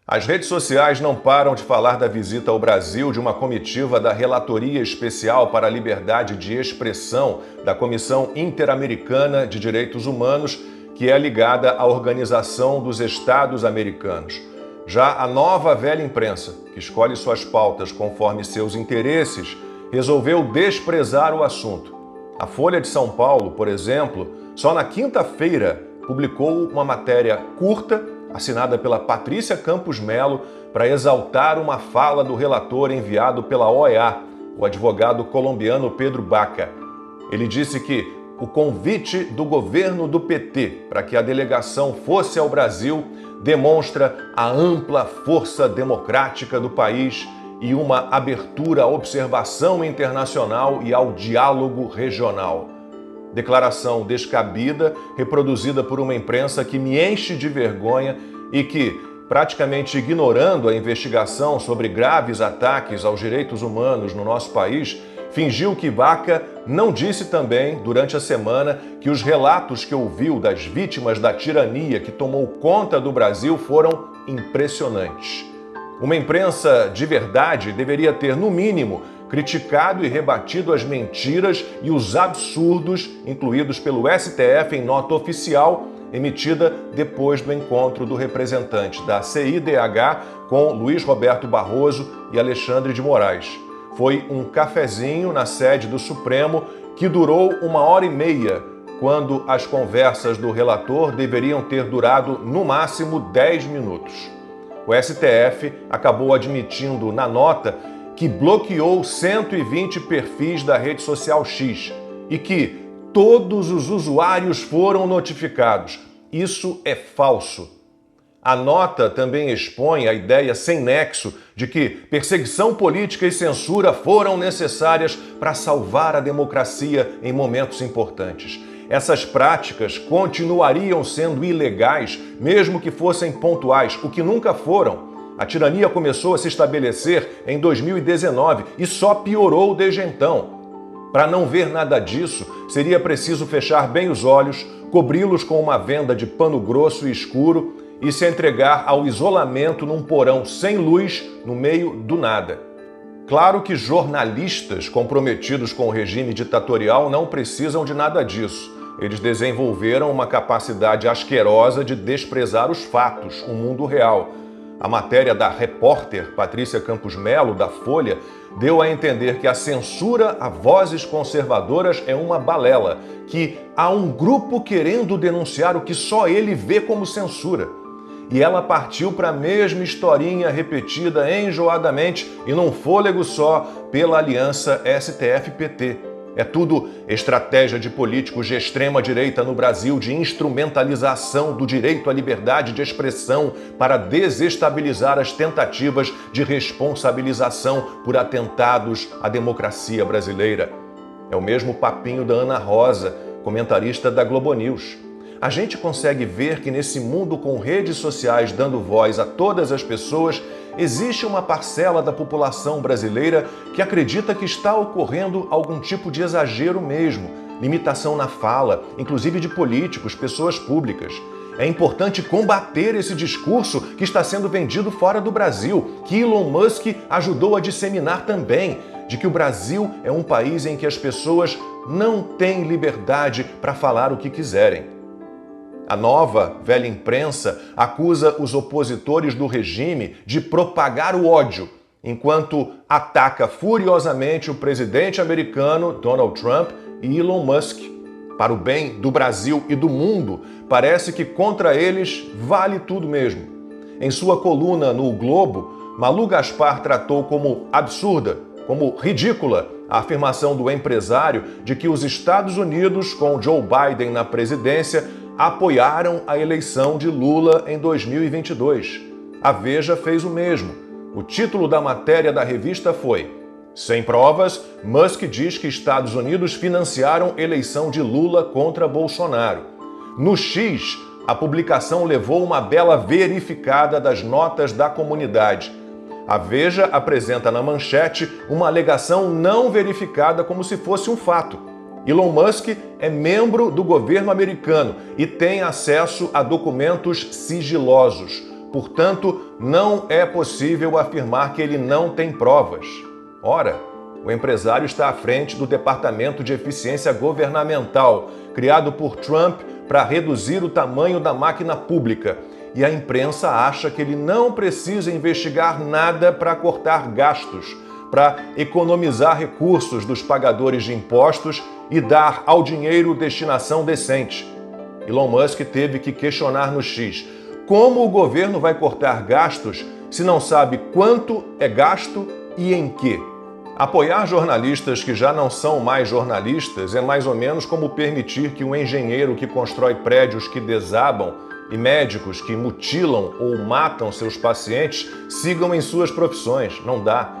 As redes sociais não param de falar da visita ao Brasil de uma comitiva da Relatoria Especial para a Liberdade de Expressão da Comissão Interamericana de Direitos Humanos, que é ligada à Organização dos Estados Americanos. Já a nova velha imprensa, que escolhe suas pautas conforme seus interesses, resolveu desprezar o assunto. A Folha de São Paulo, por exemplo, só na quinta-feira publicou uma matéria curta assinada pela Patrícia Campos Melo, para exaltar uma fala do relator enviado pela OEA, o advogado colombiano Pedro Baca. Ele disse que o convite do governo do PT para que a delegação fosse ao Brasil demonstra a ampla força democrática do país e uma abertura à observação internacional e ao diálogo regional. Declaração descabida, reproduzida por uma imprensa que me enche de vergonha e que, praticamente ignorando a investigação sobre graves ataques aos direitos humanos no nosso país, fingiu que Baca não disse também, durante a semana, que os relatos que ouviu das vítimas da tirania que tomou conta do Brasil foram impressionantes. Uma imprensa de verdade deveria ter, no mínimo, criticado e rebatido as mentiras e os absurdos incluídos pelo STF em nota oficial emitida depois do encontro do representante da CIDH com Luiz Roberto Barroso e Alexandre de Moraes. Foi um cafezinho na sede do Supremo que durou 1h30, quando as conversas do relator deveriam ter durado no máximo 10 minutos. O STF acabou admitindo na nota que bloqueou 120 perfis da rede social X e que todos os usuários foram notificados. Isso é falso. A nota também expõe a ideia sem nexo de que perseguição política e censura foram necessárias para salvar a democracia em momentos importantes. Essas práticas continuariam sendo ilegais, mesmo que fossem pontuais, o que nunca foram. A tirania começou a se estabelecer em 2019 e só piorou desde então. Para não ver nada disso, seria preciso fechar bem os olhos, cobri-los com uma venda de pano grosso e escuro e se entregar ao isolamento num porão sem luz no meio do nada. Claro que jornalistas comprometidos com o regime ditatorial não precisam de nada disso. Eles desenvolveram uma capacidade asquerosa de desprezar os fatos, o mundo real. A matéria da repórter Patrícia Campos Melo, da Folha, deu a entender que a censura a vozes conservadoras é uma balela, que há um grupo querendo denunciar o que só ele vê como censura. E ela partiu para a mesma historinha repetida enjoadamente e num fôlego só pela aliança STF-PT. É tudo estratégia de políticos de extrema-direita no Brasil de instrumentalização do direito à liberdade de expressão para desestabilizar as tentativas de responsabilização por atentados à democracia brasileira. É o mesmo papinho da Ana Rosa, comentarista da Globo News. A gente consegue ver que nesse mundo com redes sociais dando voz a todas as pessoas, existe uma parcela da população brasileira que acredita que está ocorrendo algum tipo de exagero mesmo, limitação na fala, inclusive de políticos, pessoas públicas. É importante combater esse discurso que está sendo vendido fora do Brasil, que Elon Musk ajudou a disseminar também, de que o Brasil é um país em que as pessoas não têm liberdade para falar o que quiserem. A nova velha imprensa acusa os opositores do regime de propagar o ódio, enquanto ataca furiosamente o presidente americano Donald Trump e Elon Musk. Para o bem do Brasil e do mundo, parece que contra eles vale tudo mesmo. Em sua coluna no O Globo, Malu Gaspar tratou como absurda, como ridícula, a afirmação do empresário de que os Estados Unidos, com Joe Biden na presidência, apoiaram a eleição de Lula em 2022. A Veja fez o mesmo. O título da matéria da revista foi: Sem provas, Musk diz que Estados Unidos financiaram eleição de Lula contra Bolsonaro. No X, a publicação levou uma bela verificada das notas da comunidade. A Veja apresenta na manchete uma alegação não verificada como se fosse um fato. Elon Musk é membro do governo americano e tem acesso a documentos sigilosos. Portanto, não é possível afirmar que ele não tem provas. Ora, o empresário está à frente do Departamento de Eficiência Governamental, criado por Trump para reduzir o tamanho da máquina pública. E a imprensa acha que ele não precisa investigar nada para cortar gastos, para economizar recursos dos pagadores de impostos e dar ao dinheiro destinação decente. Elon Musk teve que questionar no X como o governo vai cortar gastos se não sabe quanto é gasto e em quê. Apoiar jornalistas que já não são mais jornalistas é mais ou menos como permitir que um engenheiro que constrói prédios que desabam e médicos que mutilam ou matam seus pacientes sigam em suas profissões. Não dá.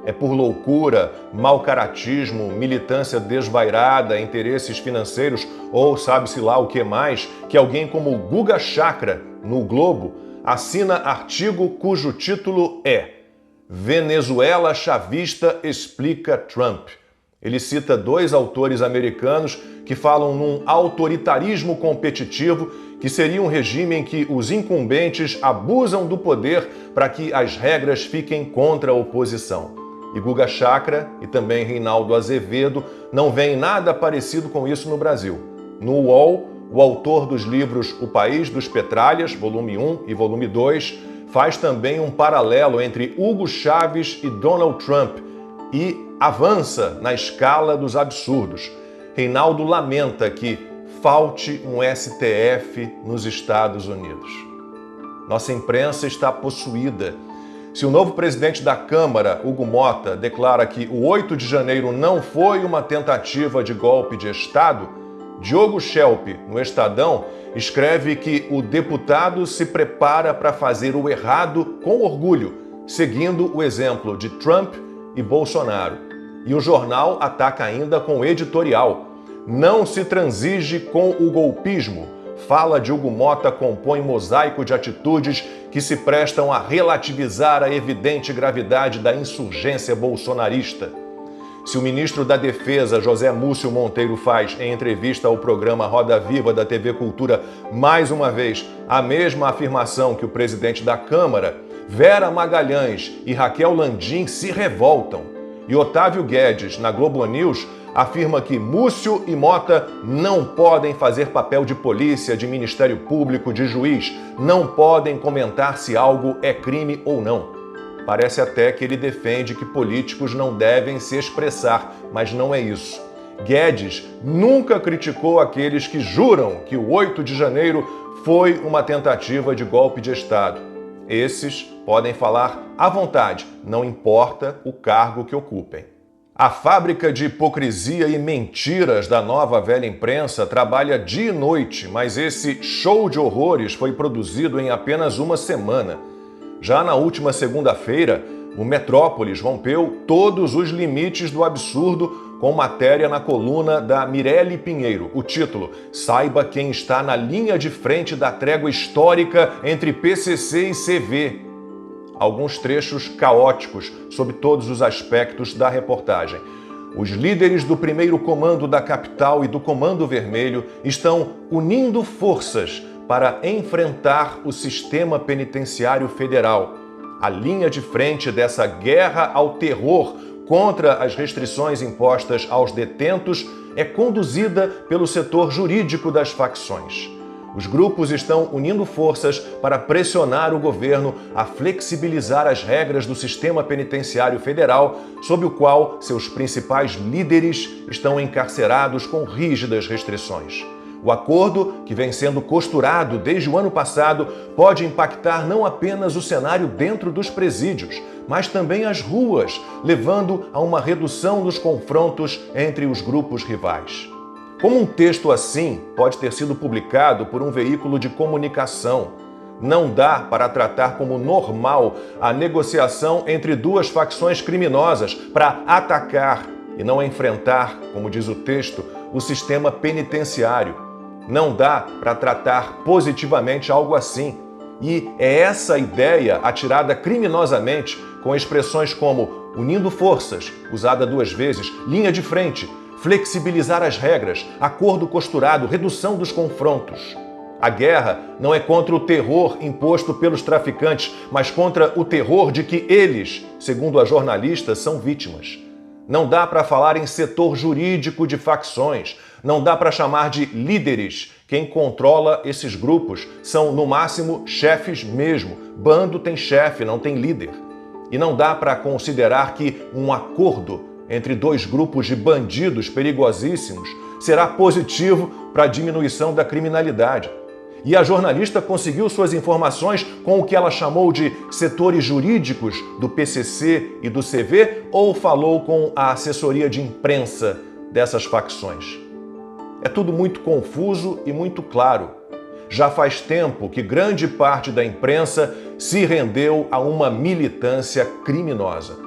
É por loucura, mau caratismo, militância desvairada, interesses financeiros ou sabe-se lá o que mais, que alguém como Guga Chakra, no Globo, assina artigo cujo título é Venezuela Chavista explica Trump. Ele cita dois autores americanos que falam num autoritarismo competitivo que seria um regime em que os incumbentes abusam do poder para que as regras fiquem contra a oposição. E Guga Chakra e também Reinaldo Azevedo não veem nada parecido com isso no Brasil. No UOL, o autor dos livros O País dos Petralhas, volume 1 e volume 2, faz também um paralelo entre Hugo Chávez e Donald Trump e avança na escala dos absurdos. Reinaldo lamenta que falte um STF nos Estados Unidos. Nossa imprensa está possuída. Se o novo presidente da Câmara, Hugo Mota, declara que o 8 de janeiro não foi uma tentativa de golpe de Estado, Diogo Schelp, no Estadão, escreve que o deputado se prepara para fazer o errado com orgulho, seguindo o exemplo de Trump e Bolsonaro. E o jornal ataca ainda com o editorial. Não se transige com o golpismo. Fala de Hugo Mota compõe mosaico de atitudes que se prestam a relativizar a evidente gravidade da insurgência bolsonarista. Se o ministro da Defesa, José Múcio Monteiro, faz, em entrevista ao programa Roda Viva da TV Cultura, mais uma vez, a mesma afirmação que o presidente da Câmara, Vera Magalhães e Raquel Landim se revoltam. E Otávio Guedes, na Globo News, afirma que Múcio e Mota não podem fazer papel de polícia, de Ministério Público, de juiz, não podem comentar se algo é crime ou não. Parece até que ele defende que políticos não devem se expressar, mas não é isso. Guedes nunca criticou aqueles que juram que o 8 de janeiro foi uma tentativa de golpe de Estado. Esses podem falar à vontade, não importa o cargo que ocupem. A fábrica de hipocrisia e mentiras da nova velha imprensa trabalha dia e noite, mas esse show de horrores foi produzido em apenas uma semana. Já na última segunda-feira, o Metrópolis rompeu todos os limites do absurdo com matéria na coluna da Mirelle Pinheiro. O título: Saiba quem está na linha de frente da trégua histórica entre PCC e CV. Alguns trechos caóticos sob todos os aspectos da reportagem. Os líderes do primeiro comando da capital e do Comando Vermelho estão unindo forças para enfrentar o sistema penitenciário federal. A linha de frente dessa guerra ao terror contra as restrições impostas aos detentos é conduzida pelo setor jurídico das facções. Os grupos estão unindo forças para pressionar o governo a flexibilizar as regras do sistema penitenciário federal, sob o qual seus principais líderes estão encarcerados com rígidas restrições. O acordo, que vem sendo costurado desde o ano passado, pode impactar não apenas o cenário dentro dos presídios, mas também as ruas, levando a uma redução dos confrontos entre os grupos rivais. Como um texto assim pode ter sido publicado por um veículo de comunicação? Não dá para tratar como normal a negociação entre duas facções criminosas para atacar e não enfrentar, como diz o texto, o sistema penitenciário. Não dá para tratar positivamente algo assim. E é essa ideia atirada criminosamente com expressões como unindo forças, usada duas vezes, linha de frente, flexibilizar as regras, acordo costurado, redução dos confrontos. A guerra não é contra o terror imposto pelos traficantes, mas contra o terror de que eles, segundo a jornalista, são vítimas. Não dá para falar em setor jurídico de facções, não dá para chamar de líderes. Quem controla esses grupos são, no máximo, chefes mesmo. Bando tem chefe, não tem líder. E não dá para considerar que um acordo entre dois grupos de bandidos perigosíssimos será positivo para a diminuição da criminalidade. E a jornalista conseguiu suas informações com o que ela chamou de setores jurídicos do PCC e do CV ou falou com a assessoria de imprensa dessas facções? É tudo muito confuso e muito claro. Já faz tempo que grande parte da imprensa se rendeu a uma militância criminosa.